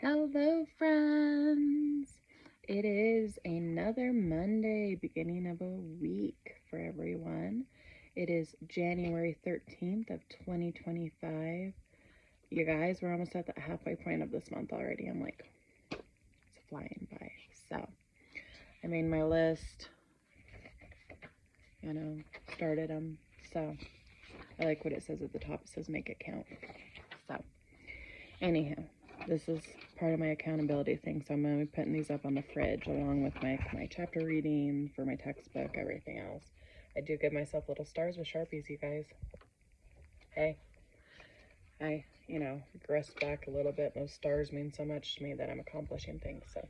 Hello, friends. It is another Monday, beginning of a week for everyone. It is January 13th of 2025. You guys, we're almost at the halfway point of this month already. I'm like, it's flying by. So, I made my list, started them. So, I like what it says at the top. It says make it count. So, anyhow, this is part of my accountability thing, so I'm going to be putting these up on the fridge along with my chapter reading for my textbook, everything else. I do give myself little stars with Sharpies, you guys. Hey, I regress back a little bit. Those stars mean so much to me that I'm accomplishing things, so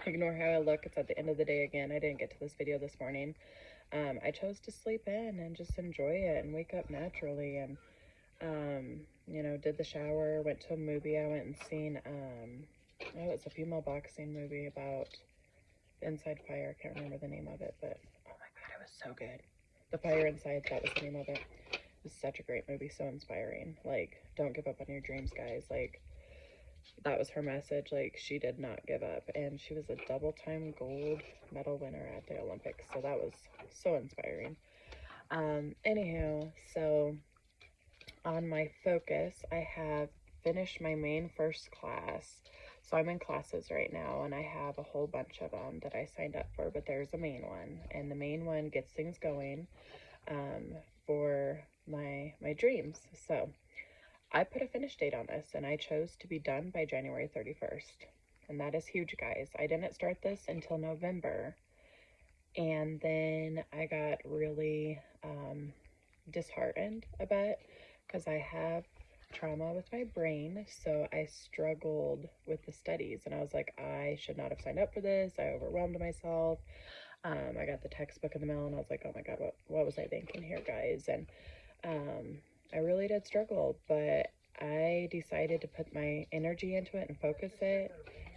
ignore how I look. It's at the end of the day again. I didn't get to this video this morning. I chose to sleep in and just enjoy it and wake up naturally, and did the shower, went to a movie. I went and seen, it's a female boxing movie about Inside Fire. I can't remember the name of it, but oh my God, it was so good. The Fire Inside, that was the name of it. It was such a great movie, so inspiring. Like, don't give up on your dreams, guys. Like, that was her message. Like, she did not give up, and she was a double-time gold medal winner at the Olympics, so that was so inspiring. Anyhow, so on my focus, I have finished my main first class. So I'm in classes right now, and I have a whole bunch of them that I signed up for, but there's a main one, and the main one gets things going for my dreams. So I put a finish date on this, and I chose to be done by January 31st. And that is huge, guys. I didn't start this until November, and then I got really disheartened a bit because I have trauma with my brain, so I struggled with the studies, and I was like, I should not have signed up for this. I overwhelmed myself. I got the textbook in the mail, and I was like, oh my God, what was I thinking here, guys? And I really did struggle, but I decided to put my energy into it and focus it,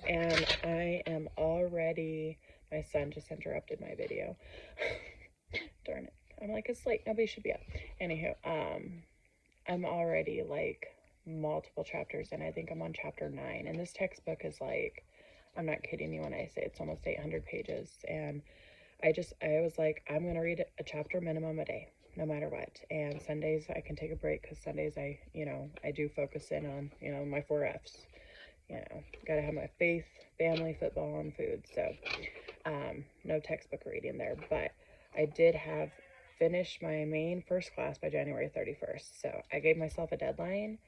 and I am already, my son just interrupted my video. Darn it. I'm like, it's late, nobody should be up. Anywho, I'm already like multiple chapters, and I think I'm on chapter 9, and this textbook is like, I'm not kidding you when I say it's almost 800 pages, and I was like, I'm gonna read a chapter minimum a day, no matter what. And Sundays I can take a break, because Sundays I do focus in on my 4 F's. Gotta have my faith, family, football, and food. So no textbook reading there, but I did have finished my main first class by January 31st. So I gave myself a deadline,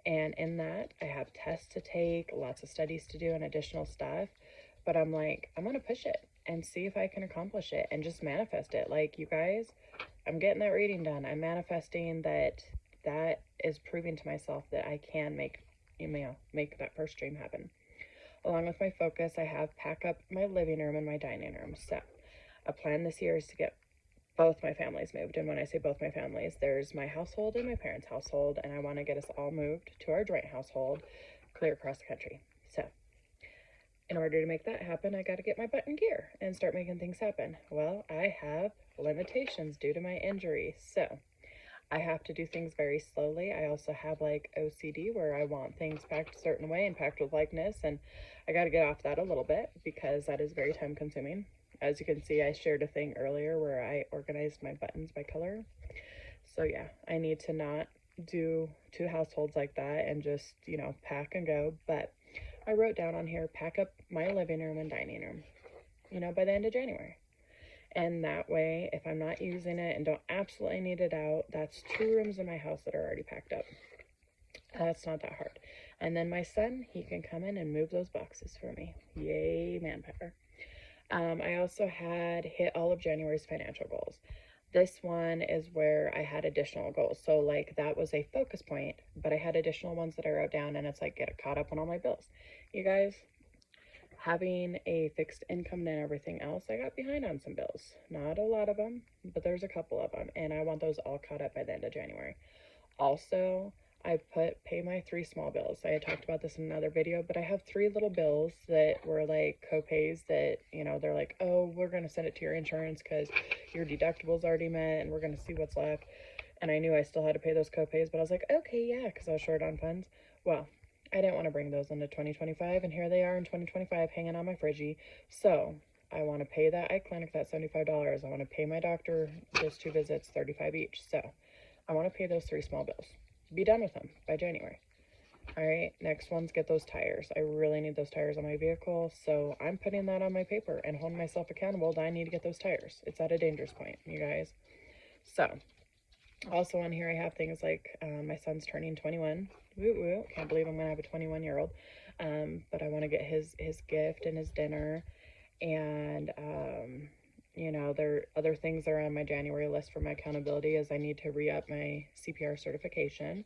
and in that I have tests to take, lots of studies to do, and additional stuff. But I'm like, I'm gonna push it and see if I can accomplish it and just manifest it. Like, you guys, I'm getting that reading done. I'm manifesting that. That is proving to myself that I can make that first dream happen. Along with my focus, I have pack up my living room and my dining room. So a plan this year is to get both my families moved. And when I say both my families, there's my household and my parents' household, and I want to get us all moved to our joint household clear across the country. So in order to make that happen, I got to get my butt in gear and start making things happen. Well, I have limitations due to my injury, so I have to do things very slowly. I also have like OCD, where I want things packed a certain way and packed with likeness, and I got to get off that a little bit because that is very time consuming. As you can see, I shared a thing earlier where I organized my buttons by color. So yeah, I need to not do 2 households like that and just, pack and go. But I wrote down on here, pack up my living room and dining room, by the end of January. And that way, if I'm not using it and don't absolutely need it out, that's 2 rooms in my house that are already packed up. That's not that hard. And then my son, he can come in and move those boxes for me. Yay, manpower. I also had hit all of January's financial goals. This one is where I had additional goals. So like, that was a focus point, but I had additional ones that I wrote down, and it's like, get caught up on all my bills. You guys, having a fixed income and everything else, I got behind on some bills. Not a lot of them, but there's a couple of them, and I want those all caught up by the end of January. Also, I pay my 3 small bills. I had talked about this in another video, but I have 3 little bills that were like co-pays that, they're like, oh, we're going to send it to your insurance because your deductible's already met, and we're going to see what's left. And I knew I still had to pay those co-pays, but I was like, okay, yeah, because I was short on funds. Well, I didn't want to bring those into 2025, and here they are in 2025 hanging on my fridgie. So I want to pay that eye clinic that $75. I want to pay my doctor those 2 visits, 35 each. So I want to pay those 3 small bills. Be done with them by January. All right, next one's get those tires. I really need those tires on my vehicle, so I'm putting that on my paper and holding myself accountable that I need to get those tires. It's at a dangerous point, you guys. So, also on here I have things like my son's turning 21. Woo woo! Can't believe I'm gonna have a 21-year-old. But I want to get his gift and his dinner, and you know, there are other things that are on my January list for my accountability. Is I need to re-up my CPR certification.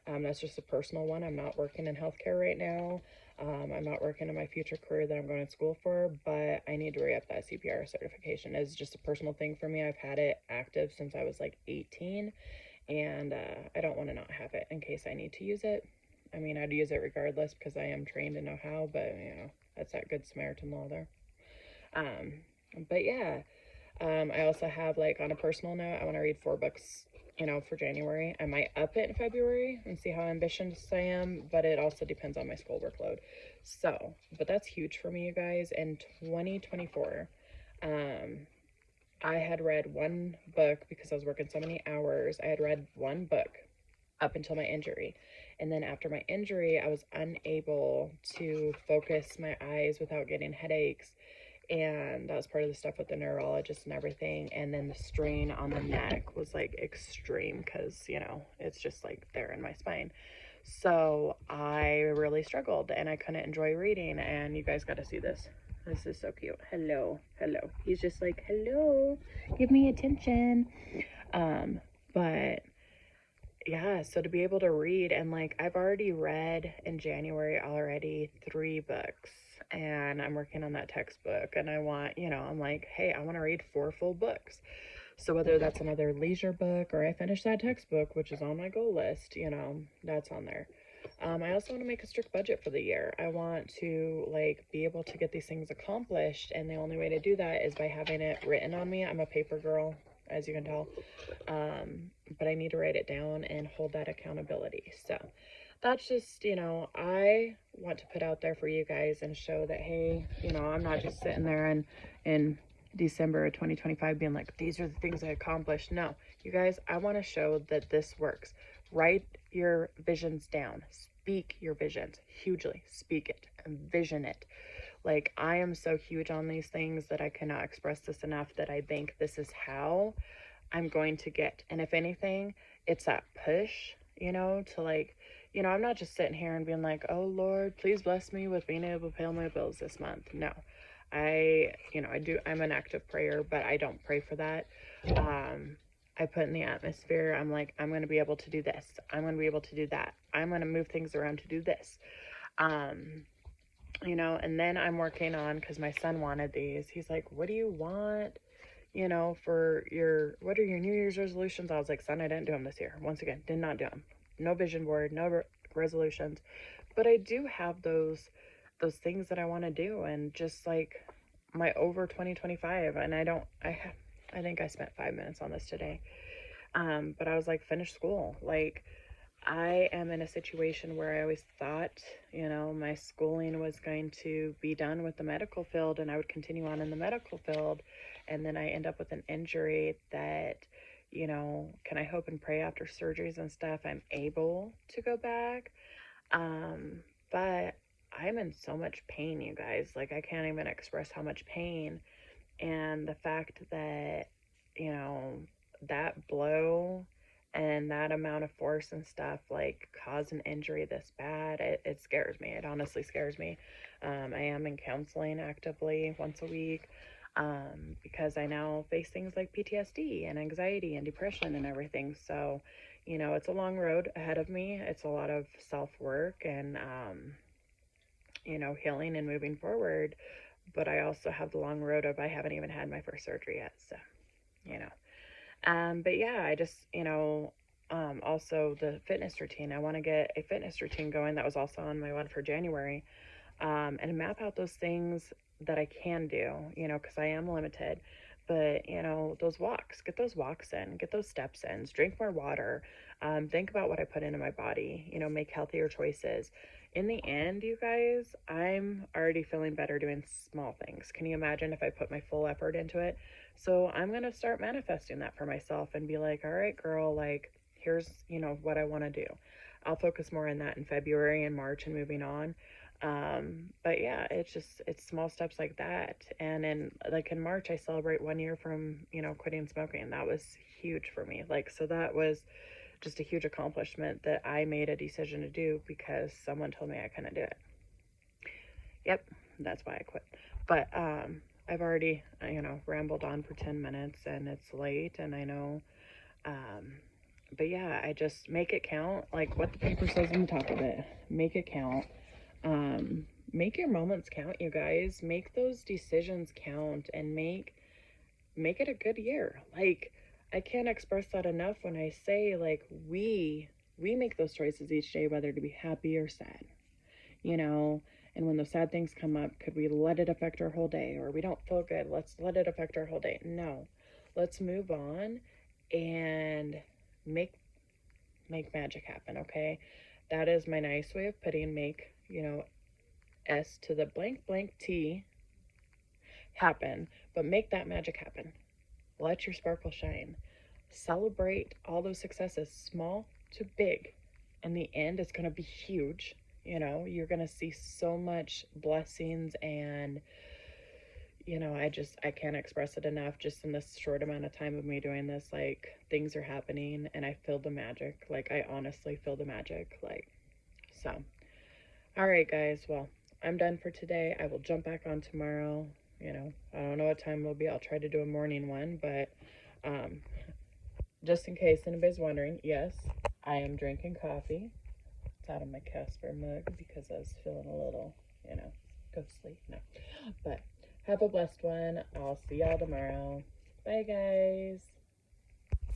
That's just a personal one. I'm not working in healthcare right now. I'm not working in my future career that I'm going to school for, but I need to re-up that CPR certification. It's just a personal thing for me. I've had it active since I was like 18, and I don't want to not have it in case I need to use it. I mean, I'd use it regardless because I am trained and know how, but you know, that's that good Samaritan law there. But yeah, I also have, like, on a personal note, I want to read 4 books, you know, for January. I might up it in February and see how ambitious I am, but it also depends on my school workload. So, but that's huge for me, you guys. In 2024, I had read 1 book because I was working so many hours. I had read 1 book up until my injury. And then after my injury, I was unable to focus my eyes without getting headaches, and that was part of the stuff with the neurologist and everything. And then the strain on the neck was like extreme because, you know, it's just like there in my spine. So I really struggled and I couldn't enjoy reading. And you guys got to see this. This is so cute. Hello, hello. He's just like, hello, give me attention. But yeah, so to be able to read, and like I've already read in January already 3 books, and I'm working on that textbook, and I want, you know, I'm like, hey, I want to read 4 full books. So whether that's another leisure book or I finish that textbook, which is on my goal list, you know, that's on there. I also want to make a strict budget for the year. I want to like be able to get these things accomplished, and the only way to do that is by having it written on me. I'm a paper girl, as you can tell. But I need to write it down and hold that accountability. So that's just, you know, I want to put out there for you guys and show that, hey, you know, I'm not just sitting there and in December of 2025 being like, these are the things I accomplished. No, you guys, I want to show that this works. Write your visions down. Speak your visions hugely. Speak it and vision it. Like, I am so huge on these things that I cannot express this enough, that I think this is how I'm going to get. And if anything, it's that push, you know, to like, you know, I'm not just sitting here and being like, oh Lord, please bless me with being able to pay all my bills this month. No, you know, I'm an active prayer, but I don't pray for that. I put in the atmosphere, I'm like, I'm going to be able to do this. I'm going to be able to do that. I'm going to move things around to do this. You know, and then I'm working on, because my son wanted these. He's like, what do you want? You know, for what are your New Year's resolutions? I was like, son, I didn't do them this year. Once again, did not do them. No vision board, no resolutions. But I do have those things that I want to do, and just like my over 2025, and I think I spent 5 minutes on this today. But I was like, finish school. Like, I am in a situation where I always thought, you know, my schooling was going to be done with the medical field and I would continue on in the medical field. And then I end up with an injury that, you know, can I hope and pray after surgeries and stuff, I'm able to go back. But I'm in so much pain, you guys. Like, I can't even express how much pain. And the fact that, you know, that blow and that amount of force and stuff like cause an injury this bad, it scares me. It honestly scares me. I am in counseling actively once a week, because I now face things like PTSD and anxiety and depression and everything. So, you know, it's a long road ahead of me. It's a lot of self-work and, you know, healing and moving forward. But I also have the long road of I haven't even had my first surgery yet. So, you know. But yeah, I just, you know, also the fitness routine. I want to get a fitness routine going. That was also on my one for January. And map out those things that I can do, you know, because I am limited. But, you know, those walks, get those walks in, get those steps in, drink more water, think about what I put into my body, you know, make healthier choices. in the end, you guys, I'm already feeling better doing small things. Can you imagine if I put my full effort into it? So I'm going to start manifesting that for myself and be like, all right, girl, like, here's, what I want to do. I'll focus more on that in February and March and moving on. But yeah, it's small steps like that. And in March, I celebrate 1 year from, quitting smoking. That was huge for me. Like, so that was just a huge accomplishment that I made a decision to do because someone told me I couldn't do it. Yep, that's why I quit. But I've already, rambled on for 10 minutes and it's late and I know. But yeah, I just make it count. Like what the paper says on the top of it. Make it count. Make your moments count, you guys. Make those decisions count and make it a good year. Like I can't express that enough when I say like we make those choices each day whether to be happy or sad. And when those sad things come up, could we let it affect our whole day? Or we don't feel good, let's let it affect our whole day. No. Let's move on and make magic happen, okay? That is my nice way of putting make, S to the blank blank T happen, but make that magic happen. Let your sparkle shine. Celebrate all those successes, small to big. In the end, it's going to be huge. You're going to see so much blessings and, I can't express it enough just in this short amount of time of me doing this. Like, things are happening and I feel the magic. Like, I honestly feel the magic. Like, so. All right, guys. Well, I'm done for today. I will jump back on tomorrow. I don't know what time will be. I'll try to do a morning one, but just in case anybody's wondering, yes, I am drinking coffee. It's out of my Casper mug because I was feeling a little, ghostly. No, but have a blessed one. I'll see y'all tomorrow. Bye, guys.